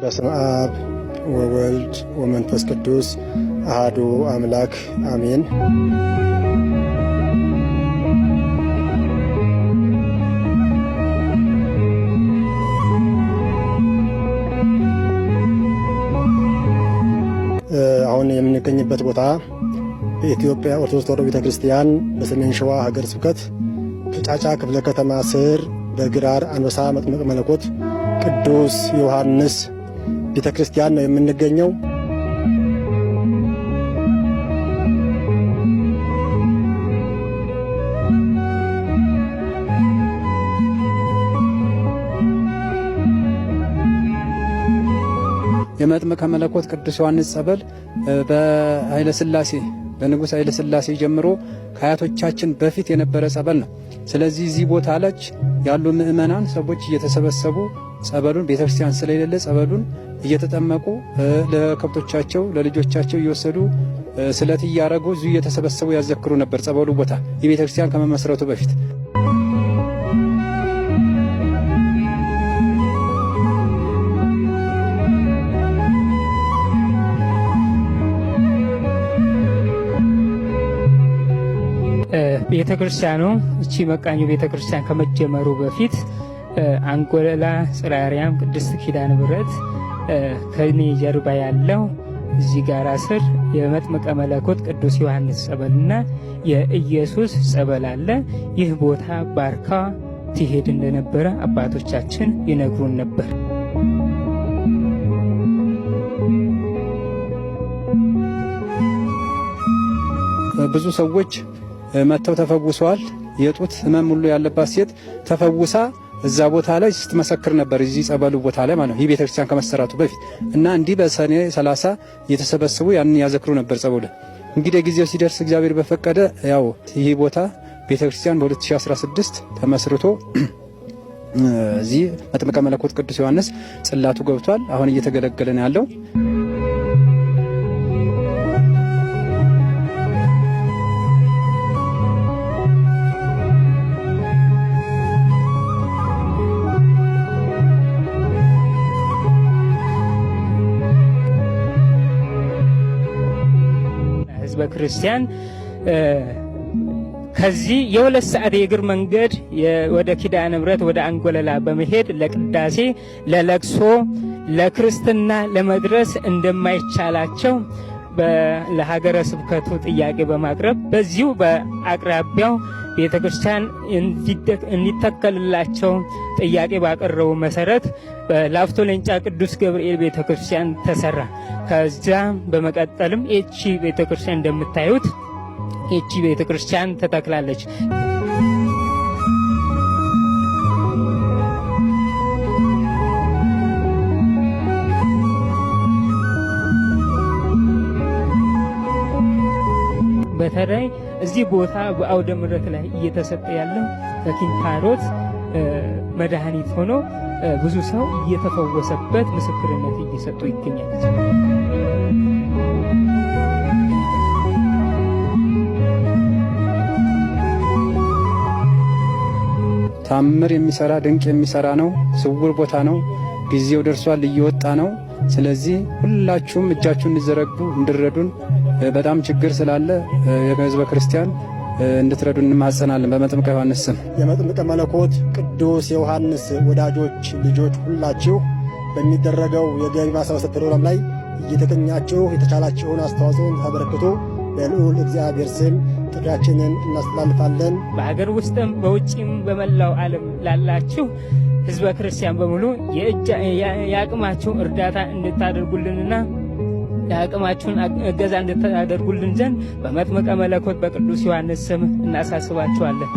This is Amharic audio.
በስመ አብ ወወልድ ወመንፈስ ቅዱስ አሐዱ አምላክ አሜን። አሁን የምንገኝበት ቦታ በኢትዮጵያ ኦርቶዶክስ ተዋሕዶ ቤተክርስቲያን በሰሜን ሸዋ ሀገረ ስብከት ጫጫ ክፍለ ከተማ ስር በግራር አንበሳ መጥምቀ መለኮት ቅዱስ ዮሐንስ ቤተክርስቲያን ነው የምንገኘው። የመጥምቀ መለኮት ቅዱስ ዮሐንስ ጸበል በንጉሥ ኃይለ ሥላሴ ጀምሮ ከአያቶቻችን በፊት የነበረ ጸበል ነው። ስለዚህ እዚህ ቦታ ላይ ያሉ ምእመናን ሰዎች እየተሰበሰቡ ጸበሉን ቤተክርስቲያን ስለሌለ ጸበሉን እየተጠመቁ ለከብቶቻቸው ለልጆቻቸው እየወሰዱ ስለት እያረጉ እዚሁ እየተሰበሰቡ ያዘክሩ ነበር። ጸበሉ ቦታ የቤተክርስቲያን ከመመስረቱ በፊት ቤተክርስቲያኑ እቺ መቃኞ ቤተክርስቲያን ከመጀመሩ በፊት አንጎለላ ጽርሐ አርያም ቅድስት ኪዳነ ምሕረት ከኔ ጀርባ ያለው እዚህ ጋር ስር የመጥምቀ መለኮት ቅዱስ ዮሐንስ ጸበልና የኢየሱስ ጸበል አለ። ይህ ቦታ ባርካ ትሄድ እንደነበረ አባቶቻችን ይነግሩን ነበር። ብዙ ሰዎች መተው ተፈውሰዋል። የጡት ህመም ሁሉ ያለባት ሴት ተፈውሳ እዛ ቦታ ላይ ስትመሰክር ነበር፣ እዚህ ጸበሉ ቦታ ላይ ማለት ነው። ይህ ቤተክርስቲያን ከመሰራቱ በፊት እና እንዲህ በሰኔ 30 እየተሰበሰቡ ያንን ያዘክሩ ነበር ጸበሉ። እንግዲህ ጊዜው ሲደርስ እግዚአብሔር በፈቀደ ያው ይህ ቦታ ቤተክርስቲያን በ2016 ተመስርቶ እዚህ መጥምቀ መለኮት ቅዱስ ዮሐንስ ጽላቱ ገብቷል። አሁን እየተገለገለ ነው ያለው። በክርስቲያን ከዚህ የሁለት ሰዓት የእግር መንገድ ወደ ኪዳነ ምሕረት ወደ አንጎለላ በመሄድ ለቅዳሴ፣ ለለቅሶ፣ ለክርስትና ለመድረስ እንደማይቻላቸው ለሀገረ ስብከቱ ጥያቄ በማቅረብ በዚሁ በአቅራቢያው ቤተክርስቲያን እንዲተከልላቸው ጥያቄ ባቀረቡ መሰረት በላፍቶ ሌንጫ ቅዱስ ገብርኤል ቤተክርስቲያን ተሰራ። ከዛ በመቀጠልም ኤቺ ቤተክርስቲያን እንደምታዩት ኤቺ ቤተክርስቲያን ተተክላለች። በተለይ እዚህ ቦታ በአውደ ምሕረት ላይ እየተሰጠ ያለው ከኪንታሮት መድኃኒት ሆኖ ብዙ ሰው እየተፈወሰበት ምስክርነት እየሰጡ ይገኛል። ታምር የሚሰራ ድንቅ የሚሰራ ነው። ስውር ቦታ ነው። ጊዜው ደርሷል፣ እየወጣ ነው። ስለዚህ ሁላችሁም እጃችሁን እንዲዘረጉ እንድረዱን በጣም ችግር ስላለ የሕዝበ ክርስቲያን እንድትረዱን እንማጸናለን። በመጥምቀ ዮሐንስ ስም የመጥምቀ መለኮት ቅዱስ ዮሐንስ ወዳጆች ልጆች ሁላችሁ በሚደረገው የገቢ ማሰባሰብ ፕሮግራም ላይ እየተገኛችሁ የተቻላችሁን አስተዋጽኦ እንድታበረክቱ በልዑል እግዚአብሔር ስም ጥሪያችንን እናስተላልፋለን። በሀገር ውስጥም በውጭም በመላው ዓለም ላላችሁ ሕዝበ ክርስቲያን በሙሉ የአቅማችሁ እርዳታ እንድታደርጉልንና የአቅማችሁን እገዛ እንድታደርጉልን ዘንድ በመጥምቀ መለኮት በቅዱስ ዮሐንስ ስም እናሳስባችኋለን።